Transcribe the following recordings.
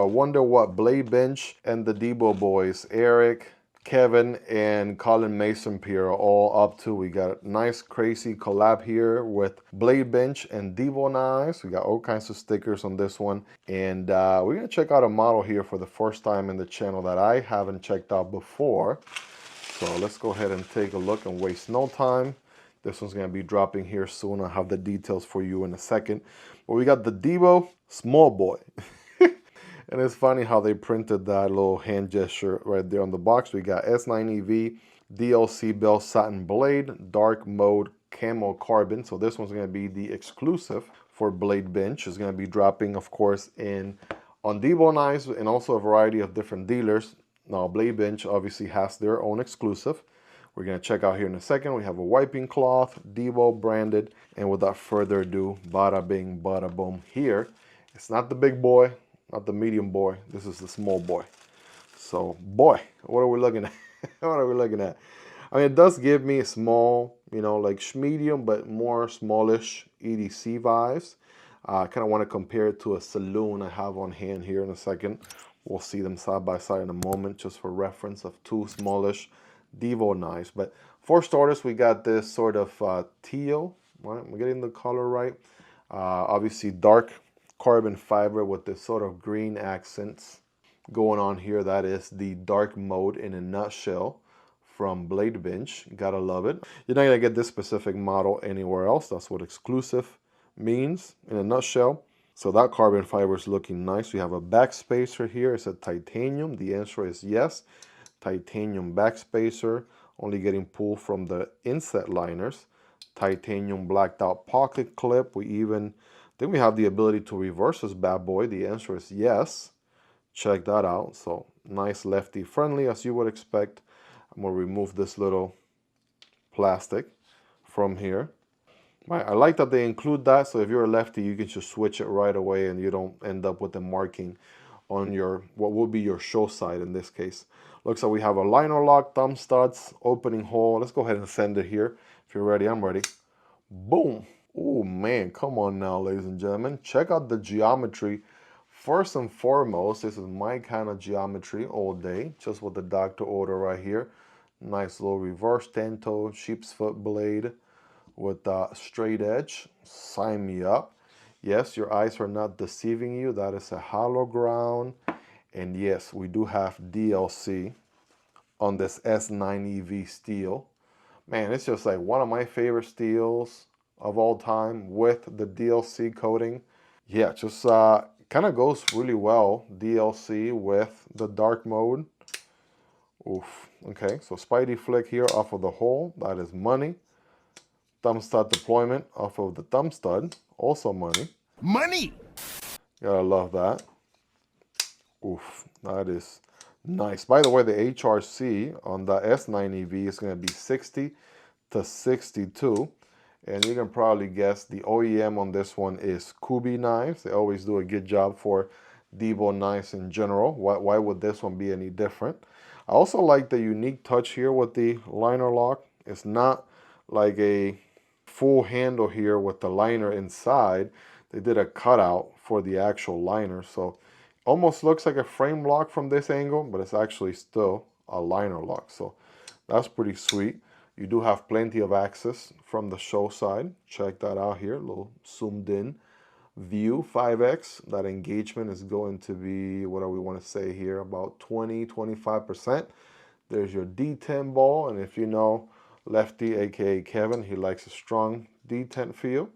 I wonder what Blade Bench and the DIVO boys, Eric, Kevin, and Colin Mason Pierre are all up to. We got a nice crazy collab here with Blade Bench and DIVO Knives. We got all kinds of stickers on this one. And we're gonna check out a model here for the first time in the channel that I haven't checked out before. So let's go ahead and take a look and waste no time. This one's gonna be dropping here soon. I'll have the details for you in a second. But we got the DIVO Small Boy. And it's funny how they printed that little hand gesture right there on the box. We got S9EV, DLC Bell Satin Blade, Dark Mode Camo Carbon. So this one's going to be the exclusive for Blade Bench. It's going to be dropping, of course, on DIVO Knives and also a variety of different dealers. Now, Blade Bench obviously has their own exclusive. We're going to check out here in a second. We have a wiping cloth, DIVO branded. And without further ado, bada bing, bada boom here. It's not the big boy. Not the medium boy, this is the small boy. So, boy, what are we looking at? What are we looking at? I mean, it does give me a small, you know, like medium, but more smallish EDC vibes. I kind of want to compare it to a Saloon I have on hand here in a second. We'll see them side by side in a moment, just for reference of two smallish DIVO knives. But for starters, we got this sort of teal, right? We're getting the color right. Obviously, dark carbon fiber with this sort of green accents going on here. That is the dark mode in a nutshell from Blade Bench. Gotta love it. You're not gonna get this specific model anywhere else. That's what exclusive means in a nutshell. So that carbon fiber is looking nice. We have a backspacer here. It's a titanium. The answer is yes. Titanium backspacer, only getting pulled from the inset liners. Titanium blacked out pocket clip. Then we have the ability to reverse this bad boy. The answer is yes. Check that out. So nice lefty friendly as you would expect. I'm going to remove this little plastic from here. Right, I like that they include that. So if you're a lefty, you can just switch it right away and you don't end up with the marking on your, what will be your show side in this case. Looks like we have a liner lock, thumb studs, opening hole. Let's go ahead and send it here. If you're ready, I'm ready. Boom. Oh man, come on now, ladies and gentlemen. Check out the geometry. First and foremost, this is my kind of geometry all day, just with the doctor order right here. Nice little reverse 10-toe sheep's foot blade with a straight edge. Sign me up. Yes, your eyes are not deceiving you. That is a hollow ground. And yes, we do have DLC on this S9EV steel. Man, it's just like one of my favorite steels of all time with the DLC coating. Yeah, just kind of goes really well, DLC with the dark mode. Oof. Okay, so Spidey flick here off of the hole. That is money. Thumb stud deployment off of the thumb stud. Also money. Money! Gotta love that. Oof, that is nice. By the way, the HRC on the S9EV is going to be 60 to 62. And you can probably guess the OEM on this one is Kubi Knives. They always do a good job for DIVO knives in general. Why would this one be any different? I also like the unique touch here with the liner lock. It's not like a full handle here with the liner inside. They did a cutout for the actual liner. So almost looks like a frame lock from this angle, but it's actually still a liner lock. So that's pretty sweet. You do have plenty of access from the show side. Check that out here, a little zoomed in view, 5x. That engagement is going to be, what do we want to say here, about 20-25%. There's your D10 ball, and if you know Lefty, aka Kevin, he likes a strong D10 feel.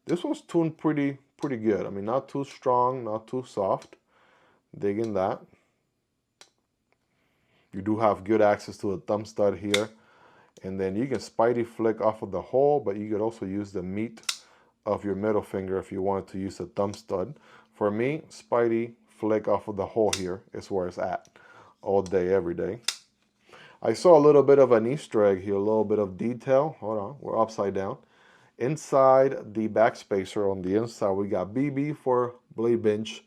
This one's tuned pretty good. I mean, not too strong, not too soft. Digging that. You do have good access to a thumb stud here. And then you can Spidey flick off of the hole, but you could also use the meat of your middle finger if you wanted to use a thumb stud. For me, Spidey flick off of the hole here is where it's at all day, every day. I saw a little bit of an Easter egg here, a little bit of detail. Hold on, we're upside down. Inside the backspacer on the inside, we got BB for Blade Bench.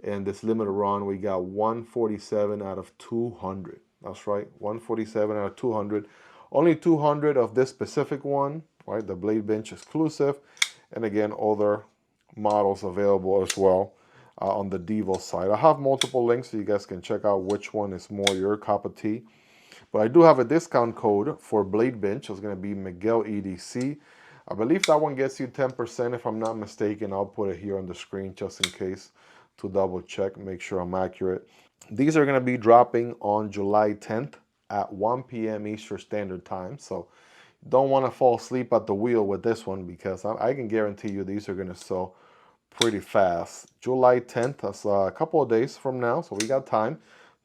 And this limited run, we got 147 out of 200. That's right, 147 out of 200. Only 200 of this specific one, right? The Blade Bench exclusive. And again, other models available as well. on the DIVO side. I have multiple links so you guys can check out which one is more your cup of tea. But I do have a discount code for blade bench. It's going to be Miguel EDC. I believe that one gets you 10% if I'm not mistaken. I'll put it here on the screen just in case to double check, make sure I'm accurate. These are going to be dropping on July 10th at 1 p.m. Eastern Standard Time. So don't want to fall asleep at the wheel with this one because I can guarantee you these are going to sell pretty fast. July 10th, that's a couple of days from now. So we got time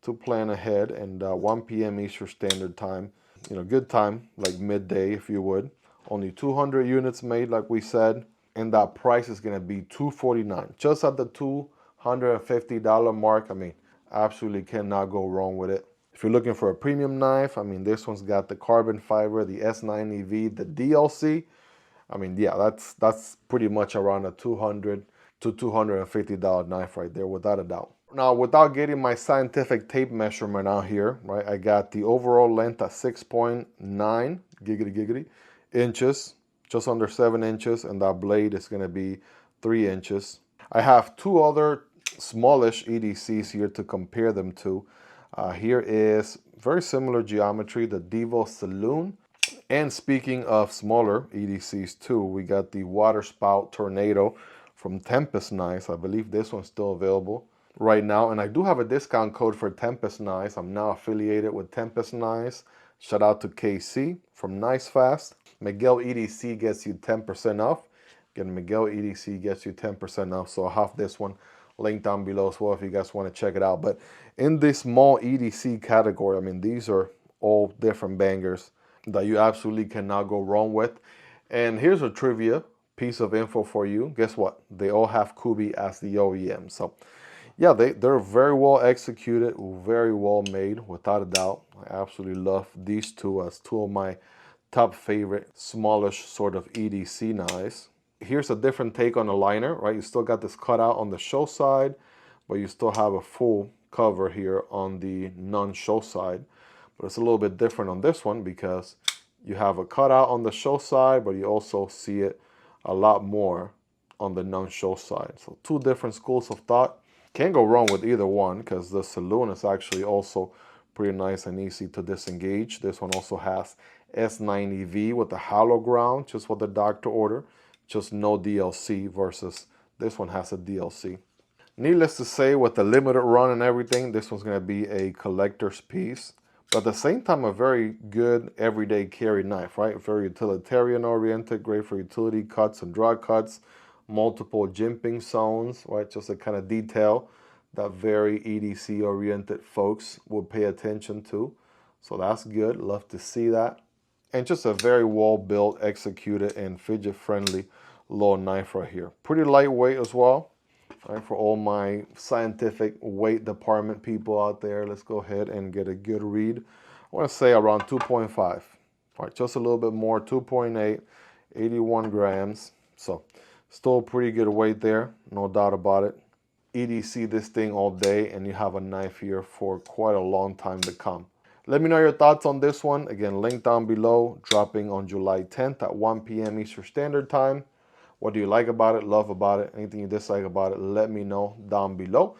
to plan ahead, and 1 p.m. Eastern Standard Time. You know, good time, like midday if you would. Only 200 units made, like we said, and that price is going to be $249, just at the $250 mark. I mean, absolutely cannot go wrong with it. If you're looking for a premium knife, I mean, this one's got the carbon fiber, the S9EV, the DLC. I mean, yeah, that's pretty much around a $200 to $250 knife right there, without a doubt. Now, without getting my scientific tape measurement out here, right, I got the overall length at 6.9 giggity inches, just under 7 inches, and that blade is going to be 3 inches. I have two other smallish EDCs here to compare them to. Here is very similar geometry, the Divo Saloon. And speaking of smaller EDCs too, we got the Waterspout Tornado from Tempest Knives. I believe this one's still available right now, and I do have a discount code for Tempest Knives. I'm now affiliated with Tempest Knives. Shout out to KC from Nice Fast. Miguel EDC gets you 10% off. Again, Miguel EDC gets you 10% off. So I'll have this one linked down below as well if you guys want to check it out. But in this small EDC category, I mean, these are all different bangers that you absolutely cannot go wrong with. And here's a trivia piece of info for you. Guess what? They all have Kubi as the OEM. So yeah, they're very well executed, very well made, without a doubt. I absolutely love these two as two of my top favorite smallish sort of EDC knives. Here's a different take on the liner, right? You still got this cutout on the show side, but you still have a full cover here on the non-show side. But it's a little bit different on this one because you have a cutout on the show side, but you also see it a lot more on the non-show side. So two different schools of thought. Can't go wrong with either one because the Saloon is actually also pretty nice and easy to disengage. This one also has S9EV with the hollow ground, just what the doctor ordered, just no DLC, versus this one has a DLC. Needless to say, with the limited run and everything, this one's going to be a collector's piece. But at the same time, a very good everyday carry knife, right? Very utilitarian oriented, great for utility cuts and draw cuts, multiple jimping zones, right? Just a kind of detail that very EDC oriented folks will pay attention to. So that's good. Love to see that. And just a very well built, executed, and fidget friendly little knife right here. Pretty lightweight as well. All right, for all my scientific weight department people out there, let's go ahead and get a good read. I want to say around 2.5. All right, just a little bit more, 2.8, 81 grams. So still pretty good weight there, no doubt about it. EDC this thing all day, and you have a knife here for quite a long time to come. Let me know your thoughts on this one. Again, link down below, dropping on July 10th at 1 p.m. Eastern Standard Time. What do you like about it, love about it, anything you dislike about it, let me know down below.